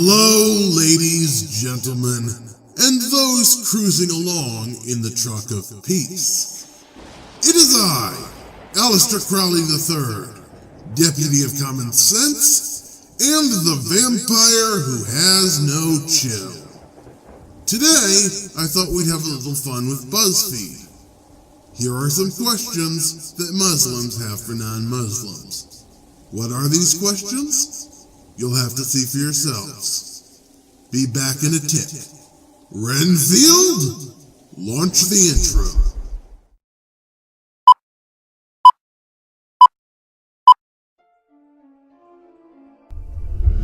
Hello, ladies, gentlemen, and those cruising along in the truck of peace. It is I, Aleister Crowley III, Deputy of Common Sense, and the vampire who has no chill. Today, I thought we'd have a little fun with Buzzfeed. Here are some questions that Muslims have for non-Muslims. What are these questions? You'll have to see for yourselves. Be back in a tick. Renfield, launch the intro.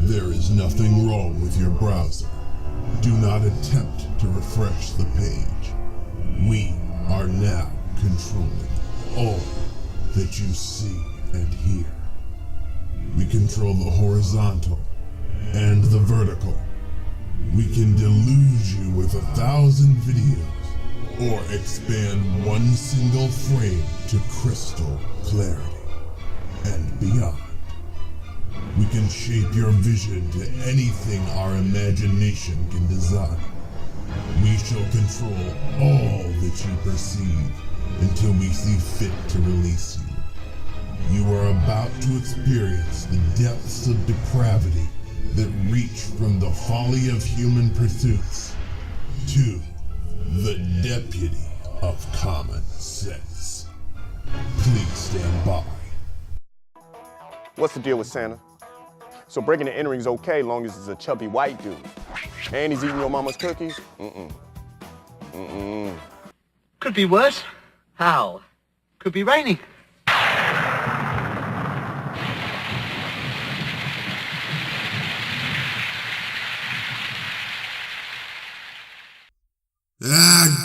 There is nothing wrong with your browser. Do not attempt to refresh the page. We are now controlling all that you see and hear. We control the horizontal and the vertical. We can delude you with 1,000 videos or expand one single frame to crystal clarity and beyond. We can shape your vision to anything our imagination can design. We shall control all that you perceive until we see fit to release you. You are about to experience the depths of depravity that reach from the folly of human pursuits to the Deputy of Common Sense. Please stand by. What's the deal with Santa? So breaking and entering is okay long as it's a chubby white dude. And he's eating your mama's cookies? Could be worse. How? Could be raining.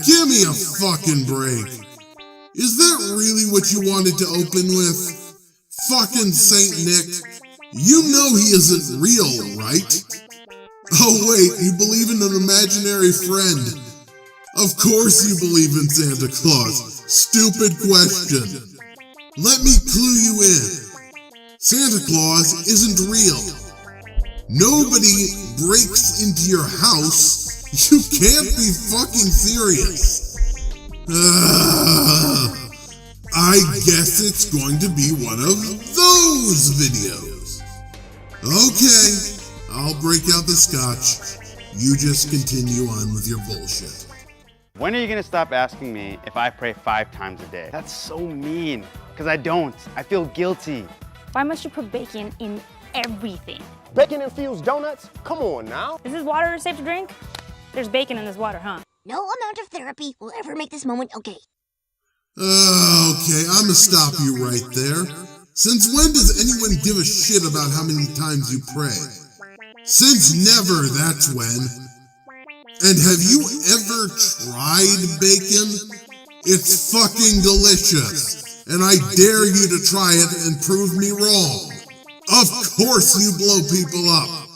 Give me a fucking break. Is that really what you wanted to open with? Fucking Saint Nick. You know he isn't real, right? Oh wait, you believe in an imaginary friend. Of course you believe in Santa Claus. Stupid question. Let me clue you in. Santa Claus isn't real. Nobody breaks into your house. You can't be fucking serious. I guess it's going to be one of those videos. Okay, I'll break out the scotch. You just continue on with your bullshit. When are you gonna stop asking me if I pray 5 times a day? That's so mean, because I don't. I feel guilty. Why must you put bacon in everything? Bacon infused donuts? Come on now. Is this water safe to drink? There's bacon in this water, huh? No amount of therapy will ever make this moment okay. Okay, I'ma stop you right there. Since when does anyone give a shit about how many times you pray? Since never, that's when. And have you ever tried bacon? It's fucking delicious, and I dare you to try it and prove me wrong. Of course you blow people up.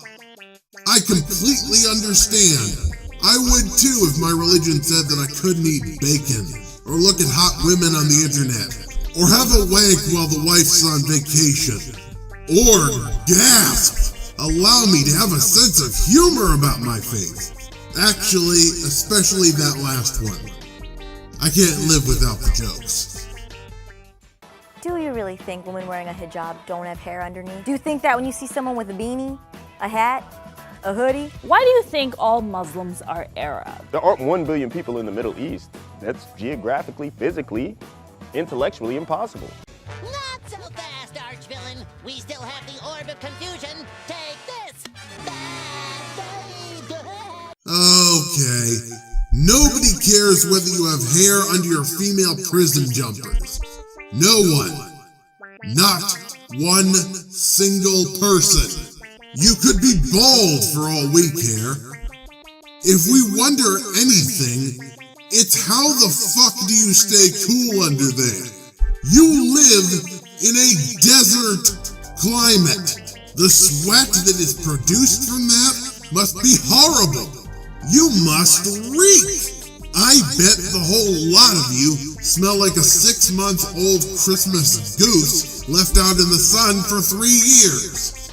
I completely understand. I would too if my religion said that I couldn't eat bacon, or look at hot women on the internet, or have a wank while the wife's on vacation, or, gasp, allow me to have a sense of humor about my faith. Actually, especially that last one. I can't live without the jokes. Do you really think women wearing a hijab don't have hair underneath? Do you think that when you see someone with a beanie, a hat, a hoodie? Why do you think all Muslims are Arab? There aren't 1 billion people in the Middle East. That's geographically, physically, intellectually impossible. Not so fast, archvillain. We still have the orb of confusion. Take this. Okay. Nobody cares whether you have hair under your female prison jumpers. No one. Not one single person. You could be bald for all we care. If we wonder anything, it's how the fuck do you stay cool under there? You live in a desert climate. The sweat that is produced from that must be horrible. You must reek. I bet the whole lot of you smell like a 6-month-old Christmas goose left out in the sun for 3 years.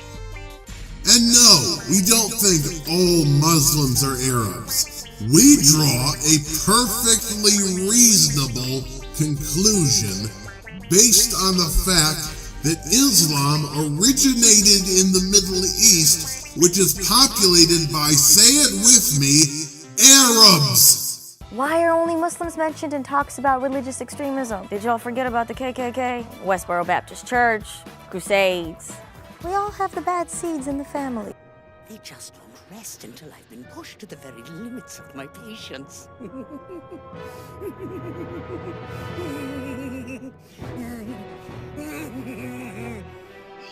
And no, we don't think all Muslims are Arabs. We draw a perfectly reasonable conclusion based on the fact that Islam originated in the Middle East, which is populated by, say it with me, Arabs. Why are only Muslims mentioned in talks about religious extremism? Did y'all forget about the KKK, Westboro Baptist Church, Crusades? We all have the bad seeds in the family. They just won't rest until I've been pushed to the very limits of my patience.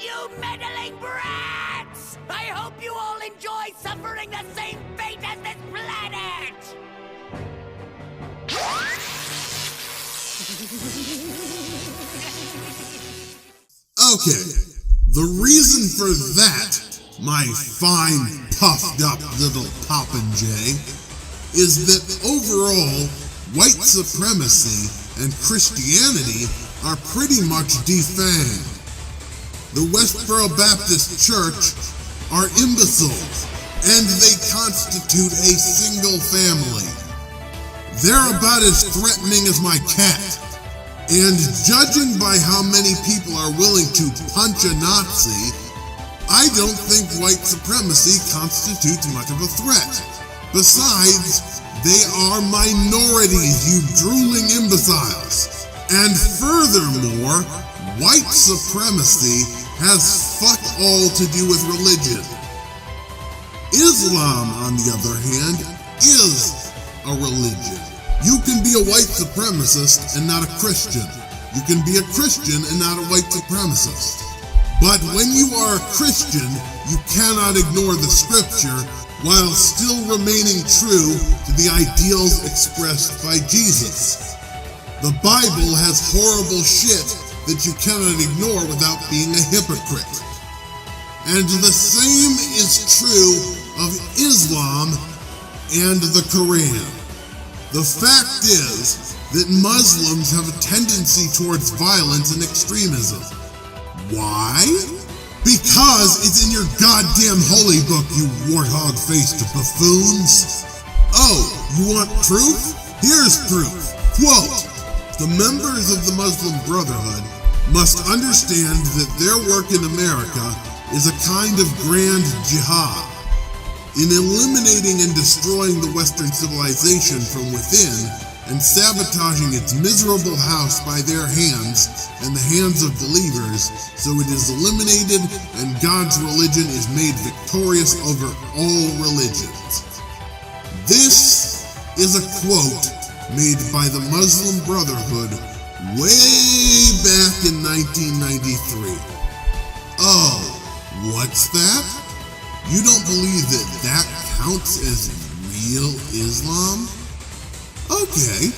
You meddling brats! I hope you all enjoy suffering the same fate as this planet! Okay, the reason for that, my fine puffed up little popinjay, is that overall, white supremacy and Christianity are pretty much defanged. The Westboro Baptist Church are imbeciles, and they constitute a single family. They're about as threatening as my cat. And judging by how many people are willing to punch a Nazi, I don't think white supremacy constitutes much of a threat. Besides, they are minorities, you drooling imbeciles. And furthermore, white supremacy has fuck all to do with religion. Islam, on the other hand, is a religion. You can be a white supremacist and not a Christian. You can be a Christian and not a white supremacist. But when you are a Christian, you cannot ignore the scripture while still remaining true to the ideals expressed by Jesus. The Bible has horrible shit that you cannot ignore without being a hypocrite. And the same is true of Islam and the Quran. The fact is that Muslims have a tendency towards violence and extremism. Why? Because it's in your goddamn holy book, you warthog-faced buffoons. Oh, you want proof? Here's proof. Quote, "The members of the Muslim Brotherhood must understand that their work in America is a kind of grand jihad. In eliminating and destroying the Western civilization from within and sabotaging its miserable house by their hands and the hands of believers, so it is eliminated and God's religion is made victorious over all religions." This is a quote made by the Muslim Brotherhood way back in 1993. Oh, what's that? You don't believe that that counts as real Islam? Okay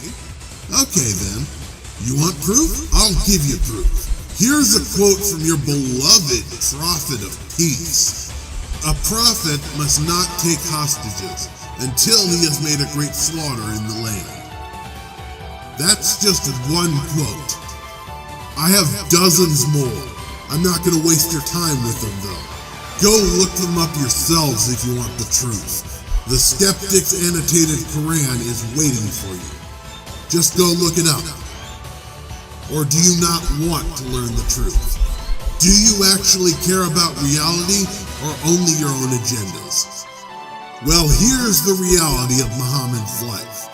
then. You want proof? I'll give you proof. Here's a quote from your beloved prophet of peace. "A prophet must not take hostages until he has made a great slaughter in the land." That's just one quote. I have dozens more. I'm not going to waste your time with them though. Go look them up yourselves if you want the truth. The Skeptic's Annotated Quran is waiting for you. Just go look it up. Or do you not want to learn the truth? Do you actually care about reality or only your own agendas? Well, here's the reality of Muhammad's life.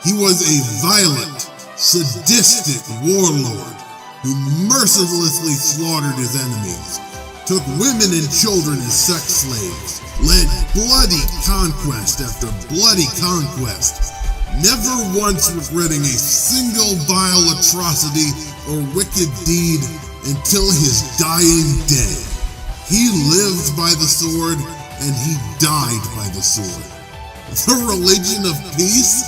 He was a violent, sadistic warlord who mercilessly slaughtered his enemies, took women and children as sex slaves, led bloody conquest after bloody conquest, never once regretting a single vile atrocity or wicked deed until his dying day. He lived by the sword and he died by the sword. The religion of peace?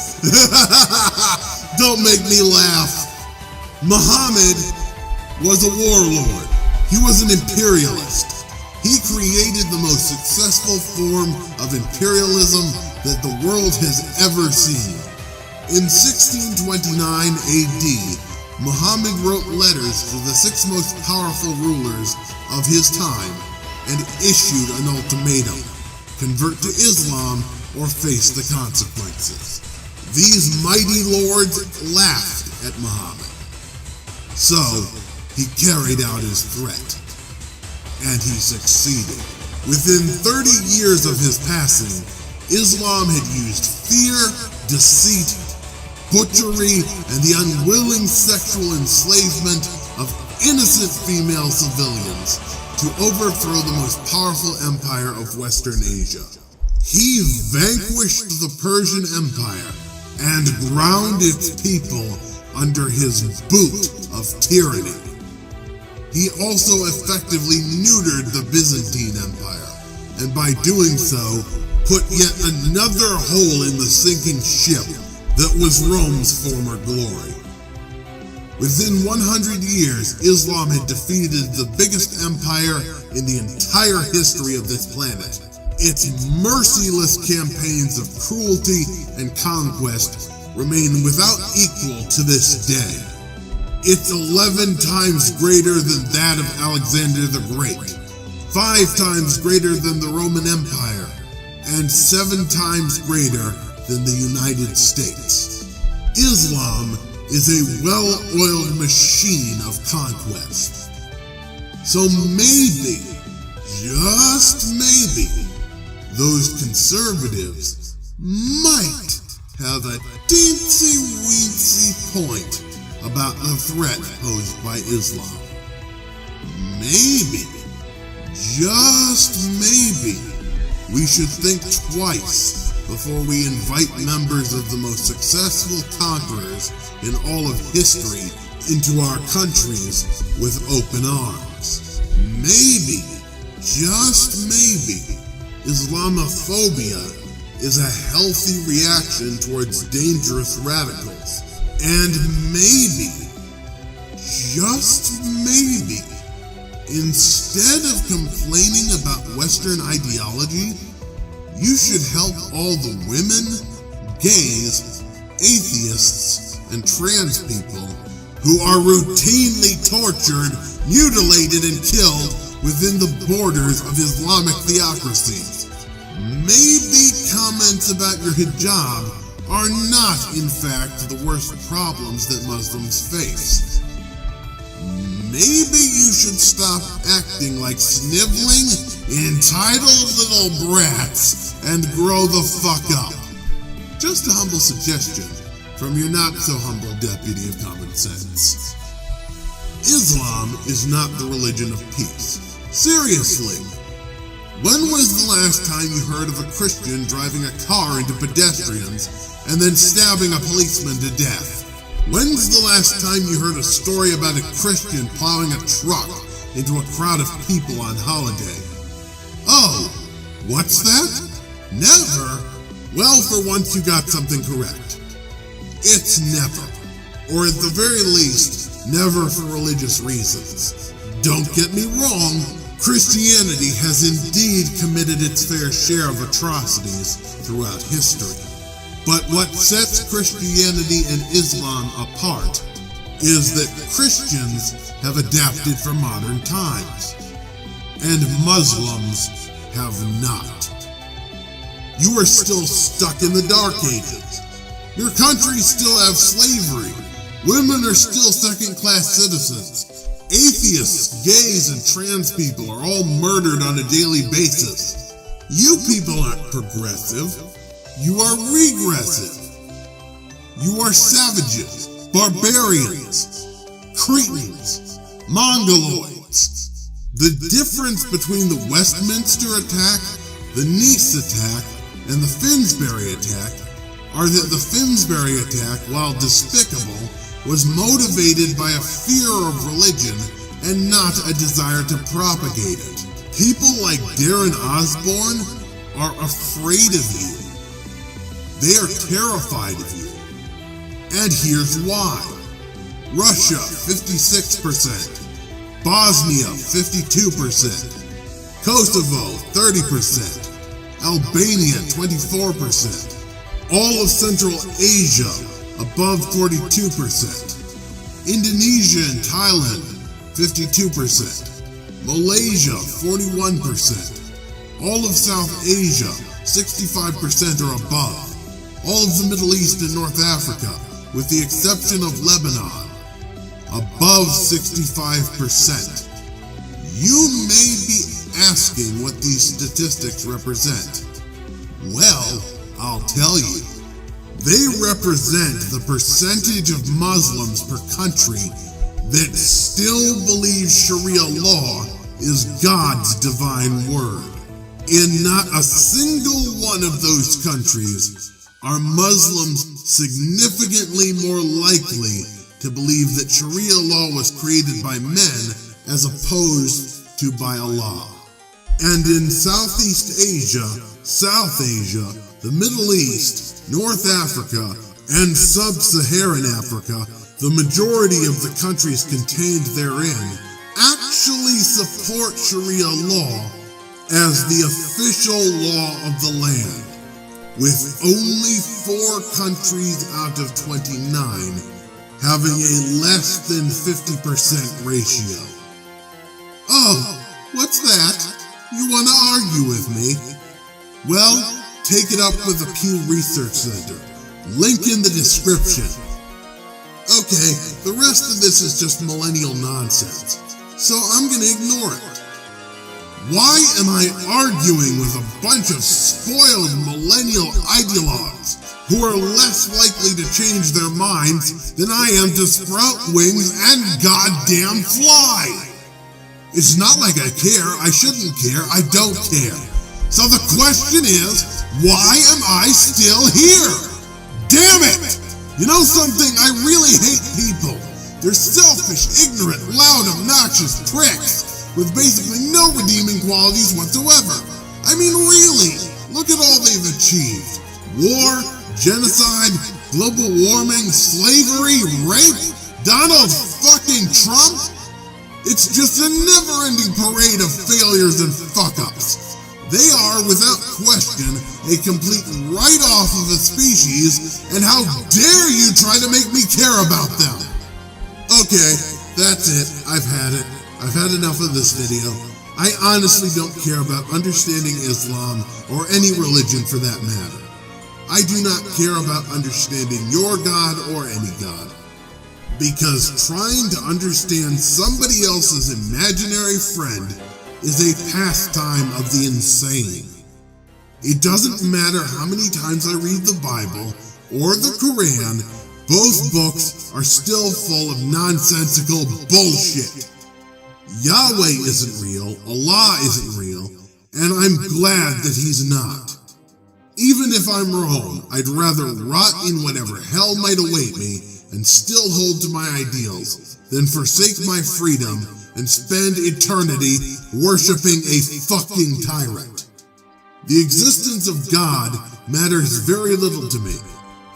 Don't make me laugh. Muhammad was a warlord. He was an imperialist. He created the most successful form of imperialism that the world has ever seen. In 1629 AD, Muhammad wrote letters to the 6 most powerful rulers of his time, and issued an ultimatum: convert to Islam or face the consequences. These mighty lords laughed at Muhammad. So, he carried out his threat. And he succeeded. Within 30 years of his passing, Islam had used fear, deceit, butchery, and the unwilling sexual enslavement of innocent female civilians to overthrow the most powerful empire of Western Asia. He vanquished the Persian Empire and ground its people under his boot of tyranny. He also effectively neutered the Byzantine Empire, and by doing so, put yet another hole in the sinking ship that was Rome's former glory. Within 100 years, Islam had defeated the biggest empire in the entire history of this planet. Its merciless campaigns of cruelty and conquest remain without equal to this day. It's 11 times greater than that of Alexander the Great, 5 times greater than the Roman Empire, and 7 times greater than the United States. Islam is a well-oiled machine of conquest. So maybe, just maybe, those conservatives might have a teensy-weensy point about the threat posed by Islam. Maybe, just maybe, we should think twice before we invite members of the most successful conquerors in all of history into our countries with open arms. Maybe, just maybe, Islamophobia is a healthy reaction towards dangerous radicals. And maybe, just maybe, instead of complaining about Western ideology, you should help all the women, gays, atheists, and trans people who are routinely tortured, mutilated, and killed within the borders of Islamic theocracies. Maybe comments about your hijab are not, in fact, the worst problems that Muslims face. Maybe you should stop acting like sniveling, entitled little brats and grow the fuck up. Just a humble suggestion from your not-so-humble deputy of common sense. Islam is not the religion of peace. Seriously. When was the last time you heard of a Christian driving a car into pedestrians and then stabbing a policeman to death? When's the last time you heard a story about a Christian plowing a truck into a crowd of people on holiday? Oh, what's that? Never? Well, for once you got something correct. It's never. Or at the very least, never for religious reasons. Don't get me wrong. Christianity has indeed committed its fair share of atrocities throughout history. But what sets Christianity and Islam apart is that Christians have adapted for modern times, and Muslims have not. You are still stuck in the Dark Ages. Your countries still have slavery. Women are still second-class citizens. Atheists, gays, and trans people are all murdered on a daily basis. You people aren't progressive. You are regressive. You are savages, barbarians, cretins, mongoloids. The difference between the Westminster attack, the Nice attack, and the Finsbury attack are that the Finsbury attack, while despicable, was motivated by a fear of religion and not a desire to propagate it. People like Darren Osborne are afraid of you. They are terrified of you. And here's why. Russia, 56%. Bosnia, 52%. Kosovo, 30%. Albania, 24%. All of Central Asia, above 42%. Indonesia and Thailand, 52%. Malaysia, 41%. All of South Asia, 65% or above. All of the Middle East and North Africa, with the exception of Lebanon, above 65%. You may be asking what these statistics represent. Well, I'll tell you. They represent the percentage of Muslims per country that still believe Sharia law is God's divine word. In not a single one of those countries are Muslims significantly more likely to believe that Sharia law was created by men as opposed to by Allah. And in Southeast Asia, South Asia, the Middle East, North Africa, and Sub-Saharan Africa, the majority of the countries contained therein actually support Sharia law as the official law of the land, with only 4 countries out of 29 having a less than 50% ratio. Oh, what's that? You want to argue with me? Well, take it up with the Pew Research Center. Link in the description. Okay, the rest of this is just millennial nonsense, so I'm gonna ignore it. Why am I arguing with a bunch of spoiled millennial ideologues who are less likely to change their minds than I am to sprout wings and goddamn fly? It's not like I care, I shouldn't care, I don't care. So the question is, why am I still here? Damn it! You know something? I really hate people. They're selfish, ignorant, loud, obnoxious pricks with basically no redeeming qualities whatsoever. I mean, really, look at all they've achieved. War, genocide, global warming, slavery, rape, Donald fucking Trump. It's just a never-ending parade of failures and fuck-ups. They are, without question, a complete write-off of a species, and how dare you try to make me care about them? Okay, that's it. I've had it. I've had enough of this video. I honestly don't care about understanding Islam, or any religion for that matter. I do not care about understanding your God or any God, because trying to understand somebody else's imaginary friend is a pastime of the insane. It doesn't matter how many times I read the Bible or the Quran, both books are still full of nonsensical bullshit. Yahweh isn't real, Allah isn't real, and I'm glad that he's not. Even if I'm wrong, I'd rather rot in whatever hell might await me and still hold to my ideals than forsake my freedom and spend eternity worshipping a fucking tyrant. The existence of God matters very little to me.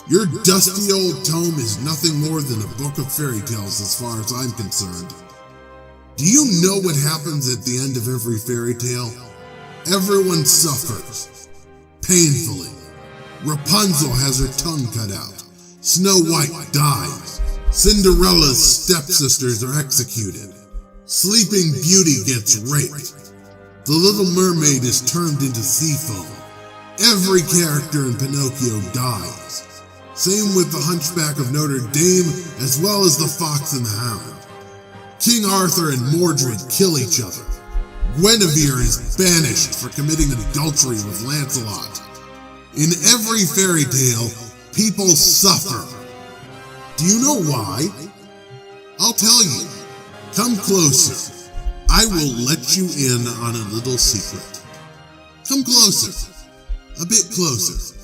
Your dusty old tome is nothing more than a book of fairy tales as far as I'm concerned. Do you know what happens at the end of every fairy tale? Everyone suffers. Painfully. Rapunzel has her tongue cut out. Snow White dies. Cinderella's stepsisters are executed. Sleeping Beauty gets raped. The Little Mermaid is turned into sea foam. Every character in Pinocchio dies. Same with the Hunchback of Notre Dame, as well as the Fox and the Hound. King Arthur and Mordred kill each other. Guinevere is banished for committing adultery with Lancelot. In every fairy tale, people suffer. Do you know why? I'll tell you. Come closer. I will let you in on a little secret. Come closer. A bit closer.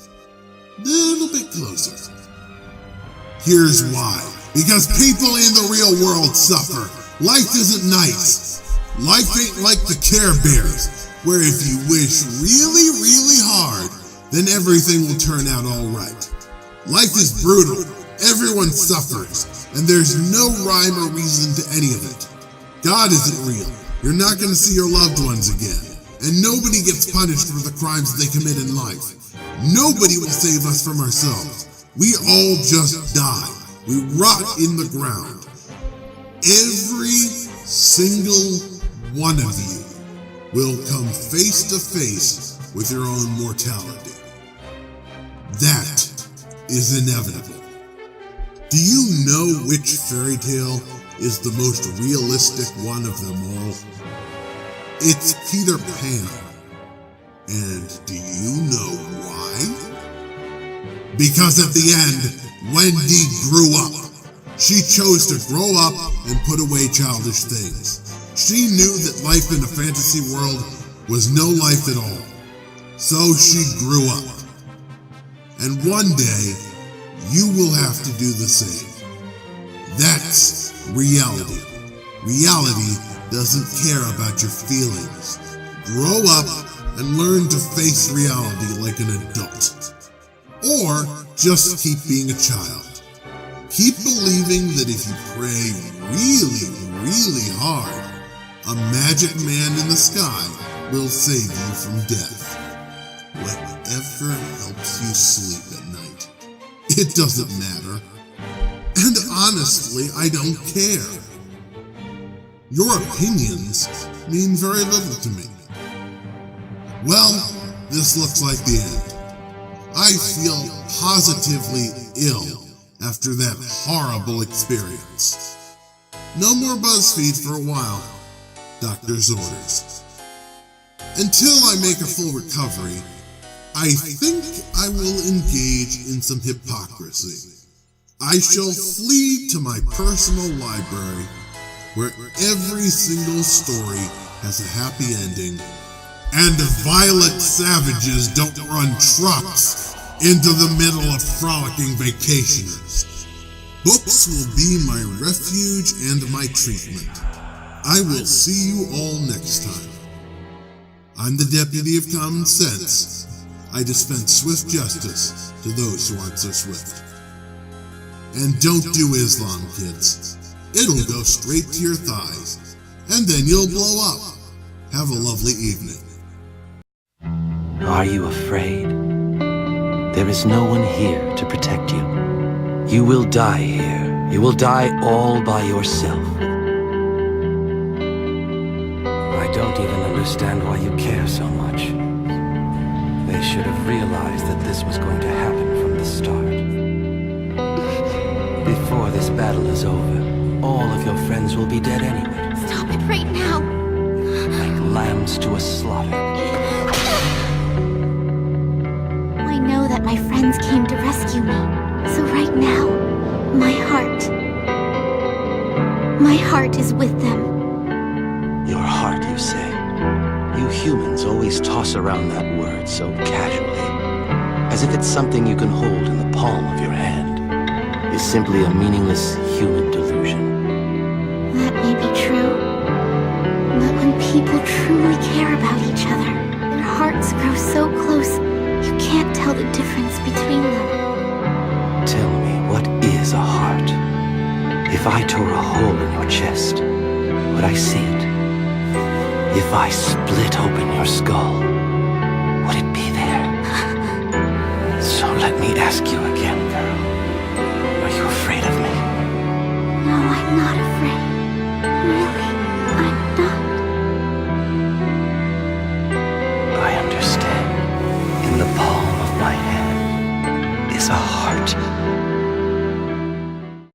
A little bit closer. Here's why. Because people in the real world suffer. Life isn't nice. Life ain't like the Care Bears, where if you wish really, really hard, then everything will turn out all right. Life is brutal. Everyone suffers, and there's no rhyme or reason to any of it. God isn't real. You're not going to see your loved ones again, and nobody gets punished for the crimes they commit in life. Nobody will save us from ourselves. We all just die. We rot in the ground. Every single one of you will come face to face with your own mortality. That is inevitable. Do you know which fairy tale is the most realistic one of them all? It's Peter Pan. And do you know why? Because at the end, Wendy grew up. She chose to grow up and put away childish things. She knew that life in a fantasy world was no life at all. So she grew up. And one day, you will have to do the same. That's reality. Reality doesn't care about your feelings. Grow up and learn to face reality like an adult. Or just keep being a child. Keep believing that if you pray really, really hard, a magic man in the sky will save you from death. Whatever helps you sleep at night. It doesn't matter. And honestly, I don't care. Your opinions mean very little to me. Well, this looks like the end. I feel positively ill after that horrible experience. No more Buzzfeed for a while. Doctor's orders. Until I make a full recovery, I think I will engage in some hypocrisy. I shall flee to my personal library, where every single story has a happy ending, and violent savages don't run trucks into the middle of frolicking vacationers. Books will be my refuge and my treatment. I will see you all next time. I'm the Deputy of Common Sense. I dispense swift justice to those who aren't so swift. And don't do Islam, kids. It'll go straight to your thighs, and then you'll blow up. Have a lovely evening. Are you afraid? There is no one here to protect you. You will die here. You will die all by yourself. I don't even understand why you care so much. They should have realized that this was going to happen from the start. Before this battle is over, all of your friends will be dead anyway. Stop it right now. Like lambs to a slaughter. I know that my friends came to rescue me. So right now, my heart is with them. Your heart, you say? You humans always toss around that word so casually, as if it's something you can hold in the palm of your hand. Is simply a meaningless human delusion. That may be true. But when people truly care about each other, their hearts grow so close, you can't tell the difference between them. Tell me, what is a heart? If I tore a hole in your chest, would I see it? If I split open your skull, would it be there? So let me ask you again.